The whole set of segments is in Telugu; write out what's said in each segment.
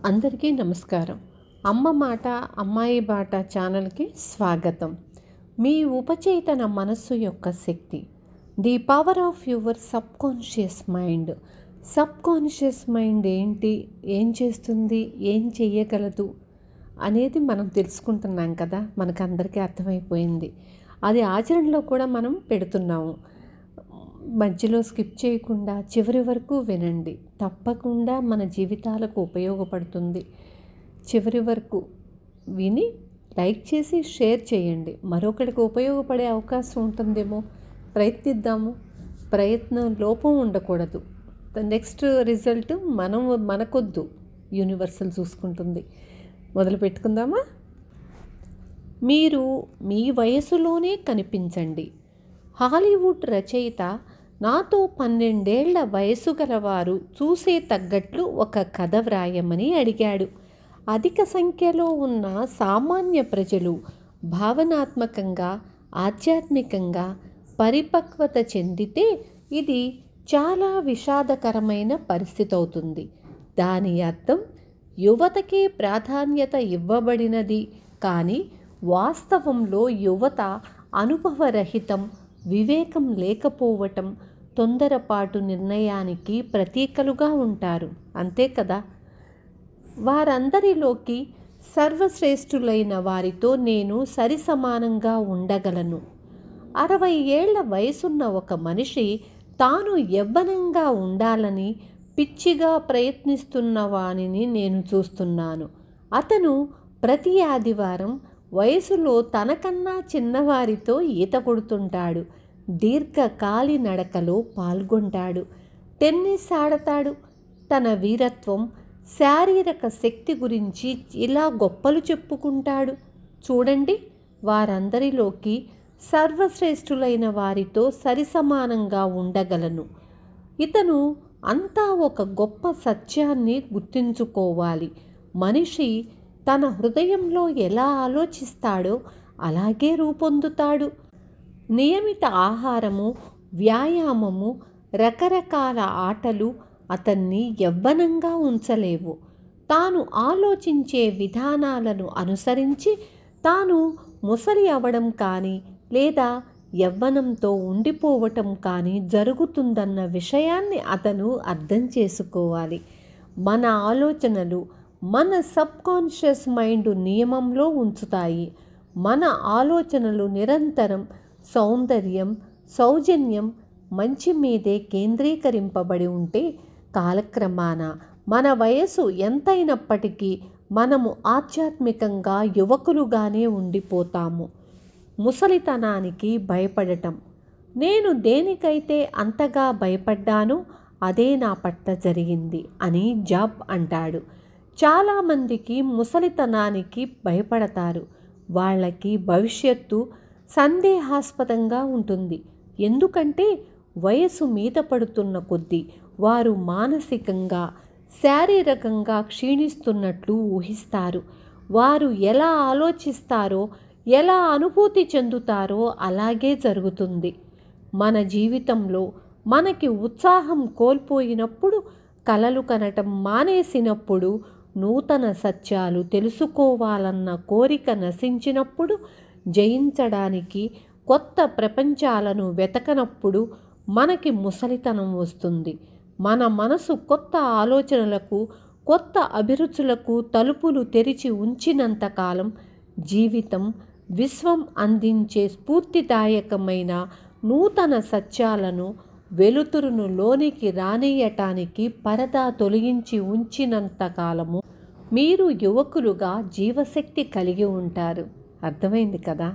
అందరికీ నమస్కారం. అమ్మ మాట అమ్మాయి బాట ఛానల్కి స్వాగతం. మీ ఉపచేతన మనస్సు యొక్క శక్తి, the power of your subconscious mind. Subconscious mind ఏంటి, ఏం చేస్తుంది, ఏం చెయ్యగలదు అనేది మనం తెలుసుకుంటున్నాం కదా. మనకందరికీ అర్థమైపోయింది. అది ఆచరణలో కూడా మనం పెడుతున్నాము. మధ్యలో స్కిప్ చేయకుండా చివరి వరకు వినండి. తప్పకుండా మన జీవితాలకు ఉపయోగపడుతుంది. చివరి వరకు విని లైక్ చేసి షేర్ చేయండి. మరొకరికి ఉపయోగపడే అవకాశం ఉంటుందేమో, ప్రయత్నిద్దాము. ప్రయత్నం లోపం ఉండకూడదు. నెక్స్ట్ రిజల్ట్ మనకొద్దు, యూనివర్సల్ చూసుకుంటుంది. మొదలు పెట్టుకుందామా? మీరు మీ వయసులోనే కనిపించండి. హాలీవుడ్ రచయిత నాతో 12 ఏళ్ల వయసు గలవారు చూసే తగ్గట్లు ఒక కథ వ్రాయమని అడిగాడు. అధిక సంఖ్యలో ఉన్న సామాన్య ప్రజలు భావనాత్మకంగా, ఆధ్యాత్మికంగా పరిపక్వత చెందితే ఇది చాలా విషాదకరమైన పరిస్థితి అవుతుంది. దాని అర్థం యువతకే ప్రాధాన్యత ఇవ్వబడినది, కానీ వాస్తవంలో యువత అనుభవరహితం, వివేకం లేకపోవటం, తొందరపాటు నిర్ణయానికి ప్రతీకలుగా ఉంటారు. అంతే కదా? వారందరిలోకి సర్వశ్రేష్ఠులైన వారితో నేను సరిసమానంగా ఉండగలను. 60 ఏళ్ల వయసున్న ఒక మనిషి తాను యవ్వనంగా ఉండాలని పిచ్చిగా ప్రయత్నిస్తున్న వానిని నేను చూస్తున్నాను. అతను ప్రతి ఆదివారం వయసులో తనకన్నా చిన్నవారితో ఈత కొడుతుంటాడు, దీర్ఘకాలి నడకలో పాల్గొంటాడు, టెన్నిస్ ఆడతాడు. తన వీరత్వం, శారీరక శక్తి గురించి ఇలా గొప్పలు చెప్పుకుంటాడు. చూడండి, వారందరిలోకి సర్వశ్రేష్ఠులైన వారితో సరిసమానంగా ఉండగలను. ఇతను అంతా ఒక గొప్ప సత్యాన్ని గుర్తుంచుకోవాలి. మనిషి తన హృదయంలో ఎలా ఆలోచిస్తాడో అలాగే రూపొందుతాడు. నియమిత ఆహారము, వ్యాయామము, రకరకాల ఆటలు అతన్ని యవ్వనంగా ఉంచలేవు. తాను ఆలోచించే విధానాలను అనుసరించి తాను ముసలి అవడం కానీ లేదా యవ్వనంతో ఉండిపోవటం కానీ జరుగుతుందన్న విషయాన్ని అతను అర్థం చేసుకోవాలి. మన ఆలోచనలు మన సబ్కాన్షియస్ మైండ్ నియమంలో ఉంచుతాయి. మన ఆలోచనలు నిరంతరం సౌందర్యం, సౌజన్యం, మంచి మీదే కేంద్రీకరింపబడి ఉంటే కాలక్రమాన మన వయసు ఎంతైనప్పటికీ మనము ఆధ్యాత్మికంగా యువకులుగానే ఉండిపోతాము. ముసలితనానికి భయపడటం. నేను దేనికైతే అంతగా భయపడ్డానో అదే నా పట్ల జరిగింది అని జాబ్ అంటాడు. చాలామందికి ముసలితనానికి భయపడతారు. వాళ్ళకి భవిష్యత్తు సందేహాస్పదంగా ఉంటుంది. ఎందుకంటే వయసు మీద పడుతున్న కొద్దీ వారు మానసికంగా, శారీరకంగా క్షీణిస్తున్నట్లు ఊహిస్తారు. వారు ఎలా ఆలోచిస్తారో, ఎలా అనుభూతి చెందుతారో అలాగే జరుగుతుంది. మన జీవితంలో మనకి ఉత్సాహం కోల్పోయినప్పుడు, కలలు కనటం మానేసినప్పుడు, నూతన సత్యాలు తెలుసుకోవాలన్న కోరిక నశించినప్పుడు, జయించడానికి కొత్త ప్రపంచాలను వెతకనప్పుడు మనకి ముసలితనం వస్తుంది. మన మనసు కొత్త ఆలోచనలకు, కొత్త అభిరుచులకు తలుపులు తెరిచి ఉంచినంతకాలం జీవితం, విశ్వం అందించే స్ఫూర్తిదాయకమైన నూతన సత్యాలను, వెలుతురును లోనికి రానియటానికి పరదా తొలగించి ఉంచినంతకాలము మీరు యువకులుగా జీవశక్తి కలిగి ఉంటారు. అర్థమైంది కదా?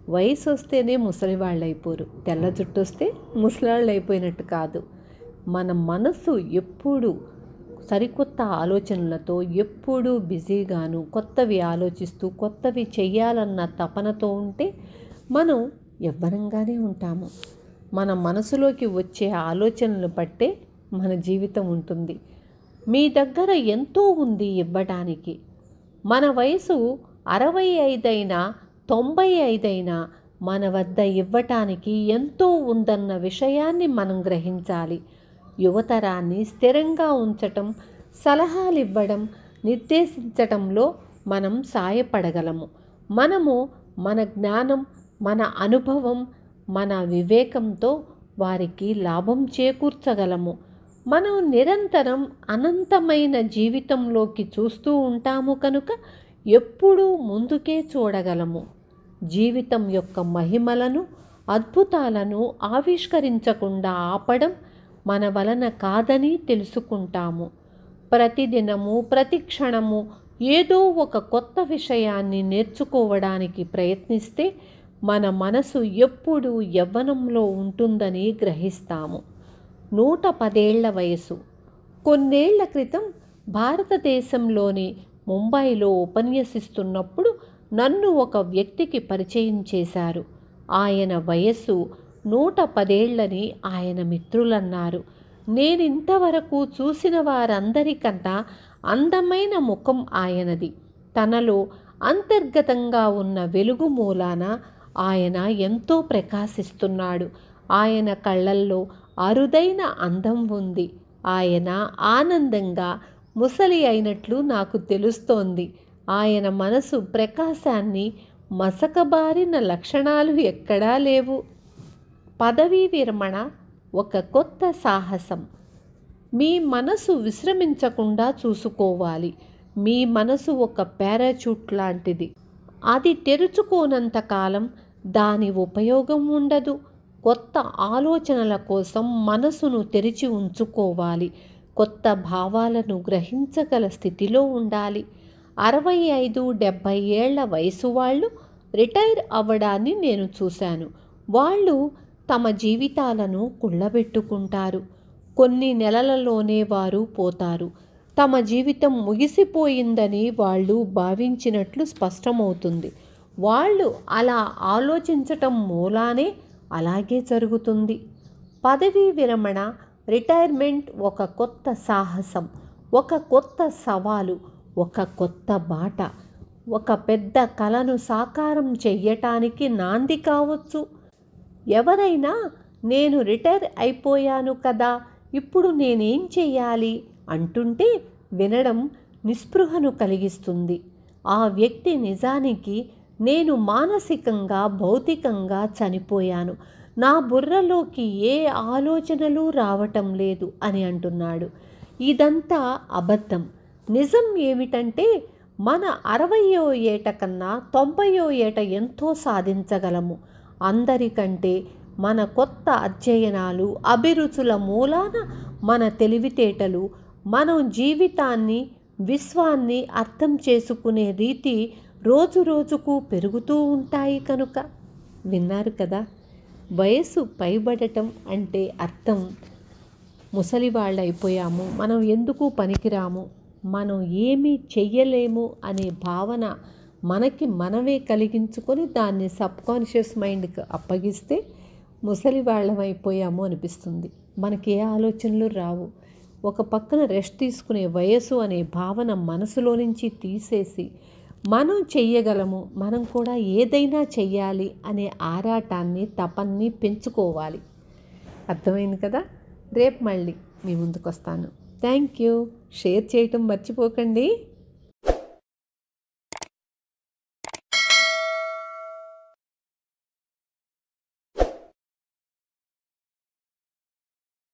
వయసు వస్తేనే ముసలివాళ్ళు అయిపోరు, తెల్ల జుట్టు వస్తే ముసలాళ్ళు అయిపోయినట్టు కాదు. మన మనసు ఎప్పుడూ సరికొత్త ఆలోచనలతో, ఎప్పుడూ బిజీగాను, కొత్తవి ఆలోచిస్తూ కొత్తవి చెయ్యాలన్న తపనతో ఉంటే మనం యవ్వనంగానే ఉంటాము. మన మనసులోకి వచ్చే ఆలోచనలు బట్టే మన జీవితం ఉంటుంది. మీ దగ్గర ఎంతో ఉంది ఇవ్వడానికి. మన వయసు 65 అయినా 95 అయినా మన వద్ద ఇవ్వటానికి ఎంతో ఉందన్న విషయాన్ని మనం గ్రహించాలి. యువతరాన్ని స్థిరంగా ఉంచటం, సలహాలు ఇవ్వడం, నిర్దేశించటంలో మనం సాయపడగలము. మనము మన జ్ఞానం, మన అనుభవం, మన వివేకంతో వారికి లాభం చేకూర్చగలము. మనం నిరంతరం అనంతమైన జీవితంలోకి చూస్తూ ఉంటాము కనుక ఎప్పుడూ ముందుకే చూడగలము. జీవితం యొక్క మహిమలను, అద్భుతాలను ఆవిష్కరించకుండా ఆపడం మన వలన కాదని తెలుసుకుంటాము. ప్రతిదినము, ప్రతి క్షణము ఏదో ఒక కొత్త విషయాన్ని నేర్చుకోవడానికి ప్రయత్నిస్తే మన మనసు ఎప్పుడూ యవ్వనంలో ఉంటుందని గ్రహిస్తాము. 110 ఏళ్ల వయసు. కొన్నేళ్ల క్రితం భారతదేశంలోని ముంబైలో ఉపన్యసిస్తున్నప్పుడు నన్ను ఒక వ్యక్తికి పరిచయం చేశారు. ఆయన వయస్సు 110 ఏళ్లని ఆయన మిత్రులన్నారు. నేనింతవరకు చూసిన వారందరికన్నా అందమైన ముఖం ఆయనది. తనలో అంతర్గతంగా ఉన్న వెలుగు మూలాన ఆయన ఎంతో ప్రకాశిస్తున్నాడు. ఆయన కళ్ళల్లో అరుదైన అందం ఉంది. ఆయన ఆనందంగా ముసలి అయినట్లు నాకు తెలుస్తోంది. ఆయన మనసు ప్రకాశాన్ని మసకబారిన లక్షణాలు ఎక్కడా లేవు. పదవీ విరమణ ఒక కొత్త సాహసం. మీ మనసు విశ్రమించకుండా చూసుకోవాలి. మీ మనసు ఒక పారాచూట్ లాంటిది. అది తెరుచుకోనంత కాలం దాని ఉపయోగం ఉండదు. కొత్త ఆలోచనల కోసం మనసును తెరిచి ఉంచుకోవాలి. కొత్త భావాలను గ్రహించగల స్థితిలో ఉండాలి. 65-70 ఏళ్ల వయసు వాళ్ళు రిటైర్ అవ్వడాన్ని నేను చూశాను. వాళ్ళు తమ జీవితాలను కుళ్ళబెట్టుకుంటారు. కొన్ని నెలలలోనే వారు పోతారు. తమ జీవితం ముగిసిపోయిందని వాళ్ళు భావించినట్లు స్పష్టమవుతుంది. వాళ్ళు అలా ఆలోచించటం మూలానే అలాగే జరుగుతుంది. పదవీ విరమణ, రిటైర్మెంట్ ఒక కొత్త సాహసం, ఒక కొత్త సవాలు, ఒక కొత్త బాట, ఒక పెద్ద కలను సాకారం చెయ్యటానికి నాంది కావచ్చు. ఎవరైనా నేను రిటైర్ అయిపోయాను కదా, ఇప్పుడు నేనేం చెయ్యాలి అంటుంటే వినడం నిస్పృహను కలిగిస్తుంది. ఆ వ్యక్తి నిజానికి నేను మానసికంగా, భౌతికంగా చనిపోయాను, నా బుర్రలోకి ఏ ఆలోచనలు రావటం లేదు అని అంటున్నాడు. ఇదంతా అబద్ధం. నిజం ఏమిటంటే మన 60వ ఏట కన్నా 90వ ఏట ఎంతో సాధించగలము. అందరికంటే మన కొత్త అధ్యయనాలు, అభిరుచుల మూలాన మన తెలివితేటలు, మనం జీవితాన్ని, విశ్వాన్ని అర్థం చేసుకునే రీతి రోజు రోజుకు పెరుగుతూ ఉంటాయి కనుక. విన్నారు కదా, వయసు పైబడటం అంటే అర్థం ముసలివాళ్ళు అయిపోయాము, మనం ఎందుకు పనికిరాము, మనం ఏమీ చెయ్యలేము అనే భావన మనకి మనమే కలిగించుకొని దాన్ని సబ్కాన్షియస్ మైండ్కి అప్పగిస్తే ముసలివాళ్ళం అయిపోయాము అనిపిస్తుంది. మనకి ఏ ఆలోచనలు రావు. ఒక పక్కన రెస్ట్ తీసుకునే వయసు అనే భావన మనసులో నుంచి తీసేసి మనం చెయ్యగలము, మనం కూడా ఏదైనా చెయ్యాలి అనే ఆరాటాన్ని, తపన్ని పెంచుకోవాలి. అర్థమైంది కదా. రేపు మళ్ళీ మీ ముందుకు వస్తాను. Thank you. షేర్ చేయటం మర్చిపోకండి.